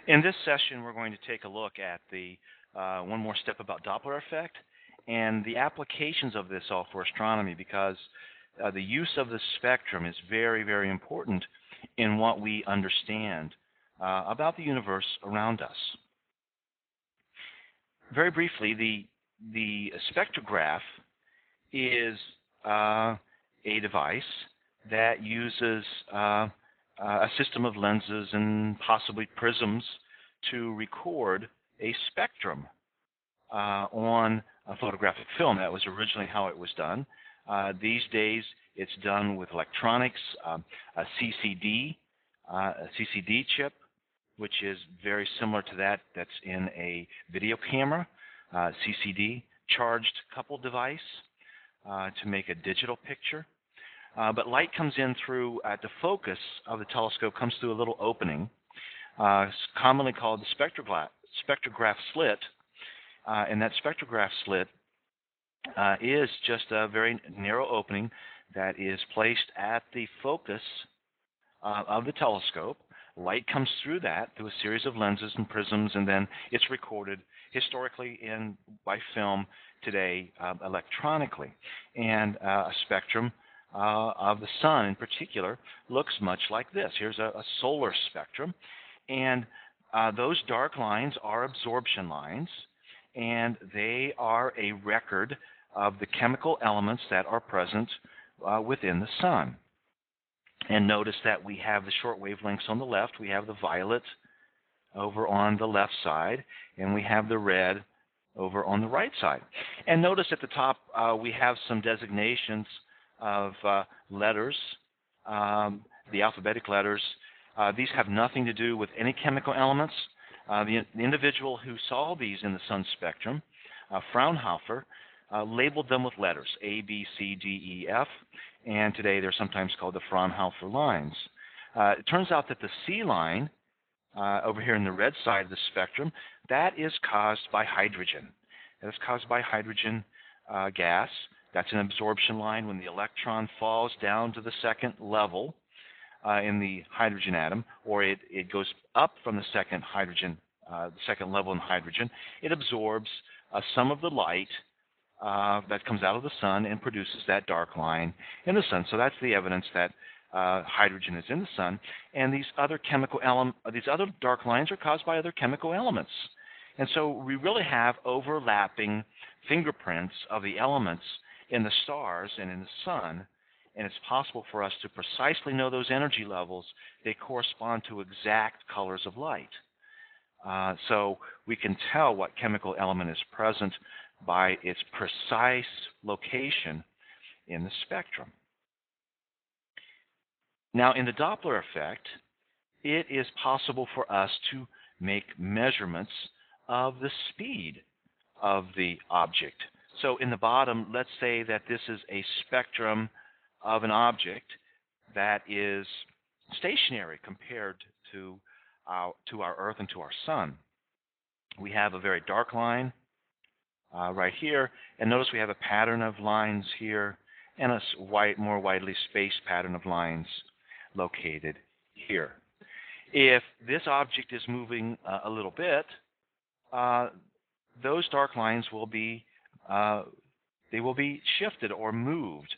In this session, we're going to take a look at the one more step about Doppler effect and the applications of this all for astronomy, because the use of the spectrum is very, very important in what we understand about the universe around us. Very briefly, the spectrograph is a device that uses a system of lenses and possibly prisms to record a spectrum on a photographic film. That was originally how it was done. These days, it's done with electronics, a CCD chip, which is very similar to that's in a video camera, CCD, charged couple device to make a digital picture. But light comes in through, at the focus of the telescope, comes through a little opening, commonly called the spectrograph slit. And that spectrograph slit is just a very narrow opening that is placed at the focus of the telescope. Light comes through that, through a series of lenses and prisms, and then it's recorded historically by film, today electronically. And a spectrum of the sun in particular looks much like this. Here's a solar spectrum, and those dark lines are absorption lines, and they are a record of the chemical elements that are present within the sun. And notice that we have the short wavelengths on the left, we have the violet over on the left side, and we have the red over on the right side. And notice at the top we have some designations of letters, the alphabetic letters. These have nothing to do with any chemical elements. The individual who saw these in the sun spectrum, Fraunhofer, labeled them with letters, A, B, C, D, E, F, and today they're sometimes called the Fraunhofer lines. It turns out that the C line, over here in the red side of the spectrum, that is caused by hydrogen. That is caused by hydrogen gas. That's an absorption line when the electron falls down to the second level in the hydrogen atom, or it goes up from the second level in hydrogen. It absorbs some of the light that comes out of the sun and produces that dark line in the sun. So that's the evidence that hydrogen is in the sun. And these other dark lines are caused by other chemical elements. And so we really have overlapping fingerprints of the elements in the stars and in the sun, and it's possible for us to precisely know those energy levels. They correspond to exact colors of light. So we can tell what chemical element is present by its precise location in the spectrum. Now, in the Doppler effect, it is possible for us to make measurements of the speed of the object. So in the bottom, let's say that this is a spectrum of an object that is stationary compared to our Earth and to our sun. We have a very dark line right here, and notice we have a pattern of lines here and a more widely spaced pattern of lines located here. If this object is moving a little bit, those dark lines will be shifted or moved.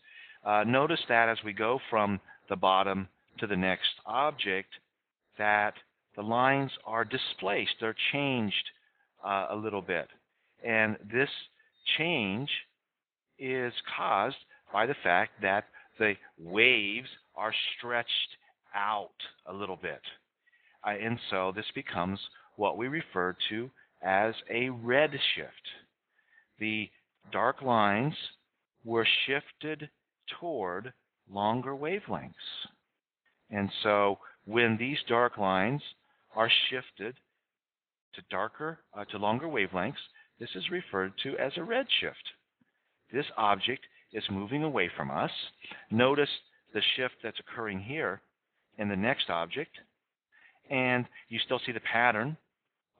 Notice that as we go from the bottom to the next object, that the lines are displaced, they're changed a little bit. And this change is caused by the fact that the waves are stretched out a little bit. And so this becomes what we refer to as a redshift. The dark lines were shifted toward longer wavelengths. And so when these dark lines are shifted to longer wavelengths, this is referred to as a redshift. This object is moving away from us. Notice the shift that's occurring here in the next object, and you still see the pattern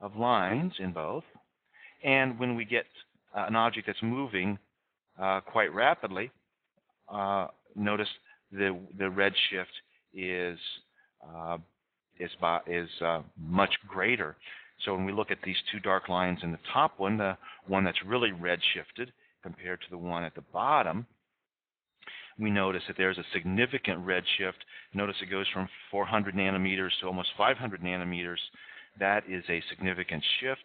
of lines in both. And when we get an object that's moving quite rapidly, notice the redshift is is much greater. So when we look at these two dark lines in the top one, the one that's really redshifted compared to the one at the bottom, we notice that there's a significant redshift. Notice it goes from 400 nanometers to almost 500 nanometers. That is a significant shift,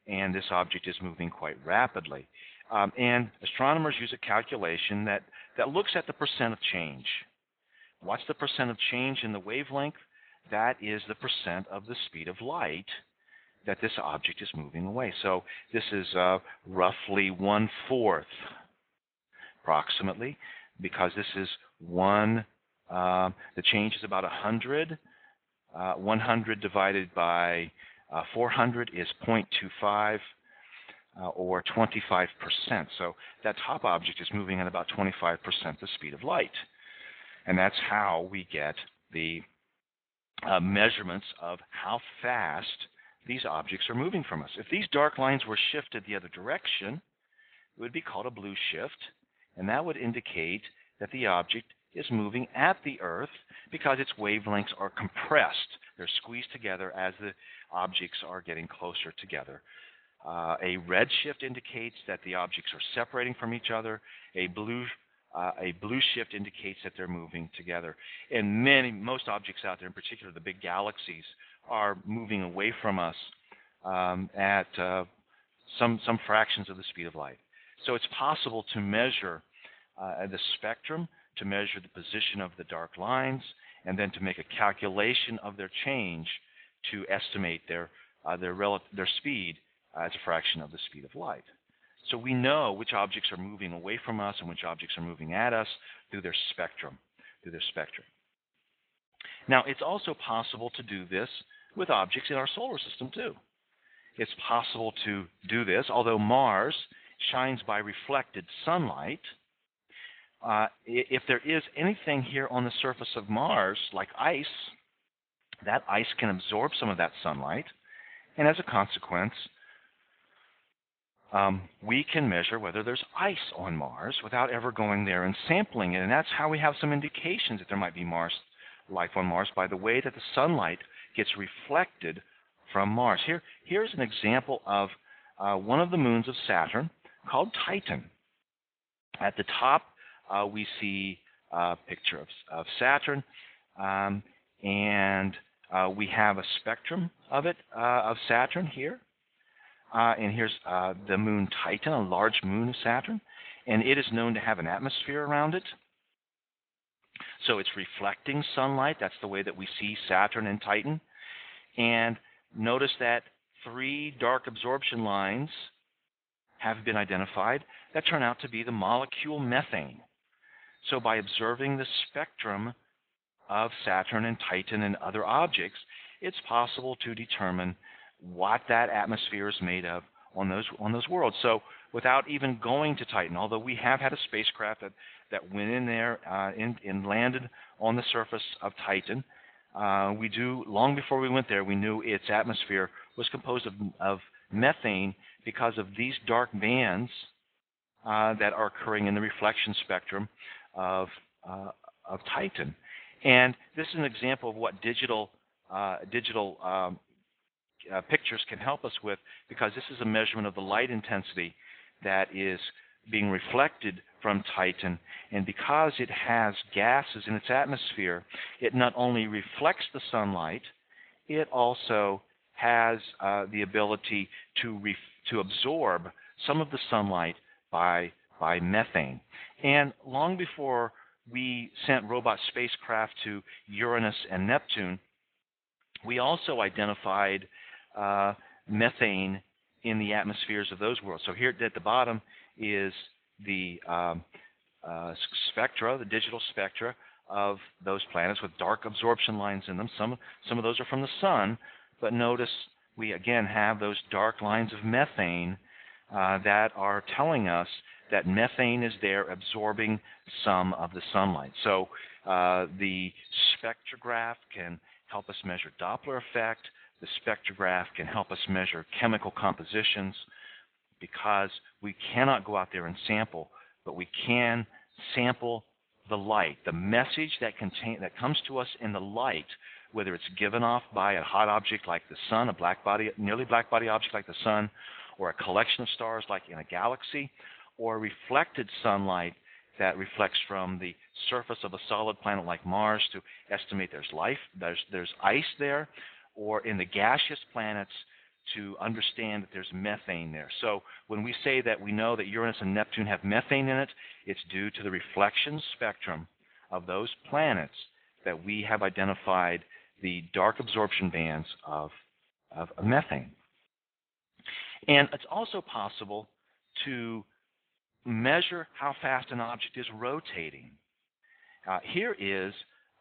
and this object is moving quite rapidly. And astronomers use a calculation that looks at the percent of change. What's the percent of change in the wavelength? That is the percent of the speed of light that this object is moving away. So this is roughly 1/4, approximately, because this is the change is about 100. 100 divided by 400 is 0.25, or 25%. So that top object is moving at about 25% the speed of light. And that's how we get the measurements of how fast these objects are moving from us. If these dark lines were shifted the other direction, it would be called a blue shift, and that would indicate that the object is moving at the Earth because its wavelengths are compressed. They're squeezed together as the objects are getting closer together. A red shift indicates that the objects are separating from each other. A blue shift indicates that they're moving together. And most objects out there, in particular the big galaxies, are moving away from us at some fractions of the speed of light. So it's possible to measure the spectrum, to measure the position of the dark lines, and then to make a calculation of their change to estimate their speed as a fraction of the speed of light. So we know which objects are moving away from us and which objects are moving at us through their spectrum. Now, it's also possible to do this with objects in our solar system too. It's possible to do this, although Mars shines by reflected sunlight. If there is anything here on the surface of Mars, like ice, that ice can absorb some of that sunlight, and as a consequence, we can measure whether there's ice on Mars without ever going there and sampling it. And that's how we have some indications that there might be life on Mars, by the way that the sunlight gets reflected from Mars. Here's an example of one of the moons of Saturn called Titan. At the top, we see a picture of Saturn, and we have a spectrum of Saturn here. And here's the moon Titan, a large moon of Saturn, and it is known to have an atmosphere around it. So it's reflecting sunlight. That's the way that we see Saturn and Titan. And notice that 3 dark absorption lines have been identified that turn out to be the molecule methane. So by observing the spectrum of Saturn and Titan and other objects, it's possible to determine what that atmosphere is made of on those worlds. So without even going to Titan, although we have had a spacecraft that went in there and landed on the surface of Titan, long before we went there, we knew its atmosphere was composed of methane because of these dark bands that are occurring in the reflection spectrum of Titan. And this is an example of what digital pictures can help us with, because this is a measurement of the light intensity that is being reflected from Titan. And because it has gases in its atmosphere, it not only reflects the sunlight, it also has the ability to absorb some of the sunlight by methane. And long before we sent robot spacecraft to Uranus and Neptune, we also identified methane in the atmospheres of those worlds. So here at the bottom is the spectra, the digital spectra of those planets with dark absorption lines in them. Some of those are from the sun, but notice we again have those dark lines of methane that are telling us that methane is there absorbing some of the sunlight. So the spectrograph can help us measure Doppler effect. The spectrograph can help us measure chemical compositions, because we cannot go out there and sample, but we can sample the light, the message that comes to us in the light, whether it's given off by a hot object like the sun, a black body, nearly black body object like the sun, or a collection of stars like in a galaxy, or reflected sunlight that reflects from the surface of a solid planet like Mars to estimate there's life, there's ice there, or in the gaseous planets to understand that there's methane there. So when we say that we know that Uranus and Neptune have methane in it, it's due to the reflection spectrum of those planets that we have identified the dark absorption bands of methane. And it's also possible to measure how fast an object is rotating. Here is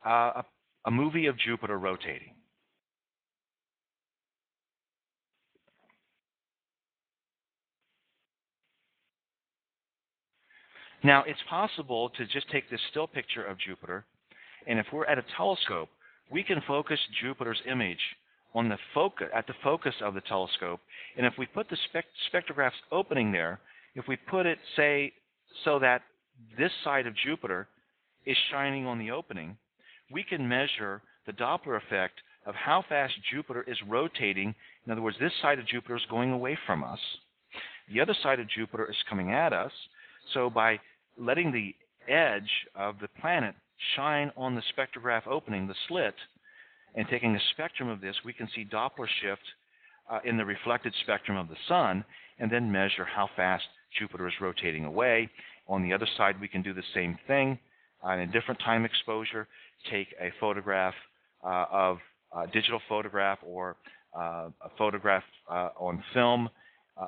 a movie of Jupiter rotating. Now, it's possible to just take this still picture of Jupiter, and if we're at a telescope, we can focus Jupiter's image on the focus of the telescope, and if we put the spectrograph's opening there, if we put it, say, so that this side of Jupiter is shining on the opening, we can measure the Doppler effect of how fast Jupiter is rotating. In other words, this side of Jupiter is going away from us. The other side of Jupiter is coming at us. So by letting the edge of the planet shine on the spectrograph opening, the slit, and taking a spectrum of this, we can see Doppler shift in the reflected spectrum of the sun, and then measure how fast Jupiter is rotating away. On the other side, we can do the same thing in a different time exposure, take a photograph of a digital photograph or a photograph on film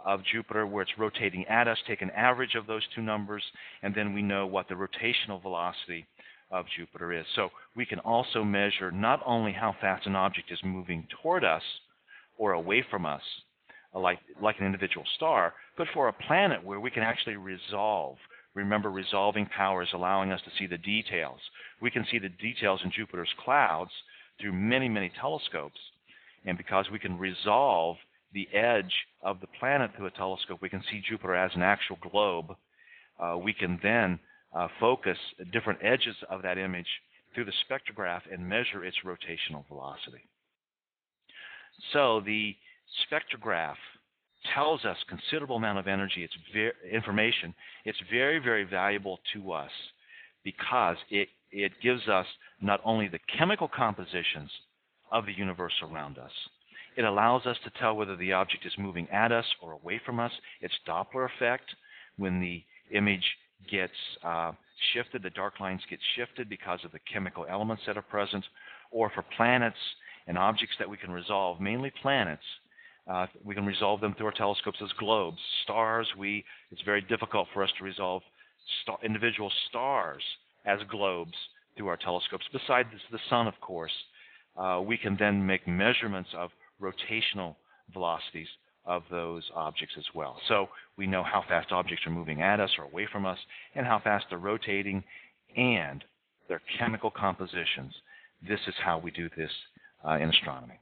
of Jupiter where it's rotating at us, take an average of those two numbers, and then we know what the rotational velocity of Jupiter is. So we can also measure not only how fast an object is moving toward us or away from us, like an individual star, but for a planet where we can actually resolve. Remember, resolving power is allowing us to see the details. We can see the details in Jupiter's clouds through many, many telescopes, and because we can resolve the edge of the planet through a telescope, we can see Jupiter as an actual globe. We can then focus different edges of that image through the spectrograph and measure its rotational velocity. So the spectrograph tells us considerable amount of energy, information. It's very, very valuable to us because it gives us not only the chemical compositions of the universe around us, it allows us to tell whether the object is moving at us or away from us. It's Doppler effect. When the image gets shifted, the dark lines get shifted because of the chemical elements that are present. Or for planets and objects that we can resolve, mainly planets, we can resolve them through our telescopes as globes. Stars, it's very difficult for us to resolve individual stars as globes through our telescopes. Besides the sun, of course, we can then make measurements of rotational velocities of those objects as well. So we know how fast objects are moving at us or away from us, and how fast they're rotating, and their chemical compositions. This is how we do this in astronomy.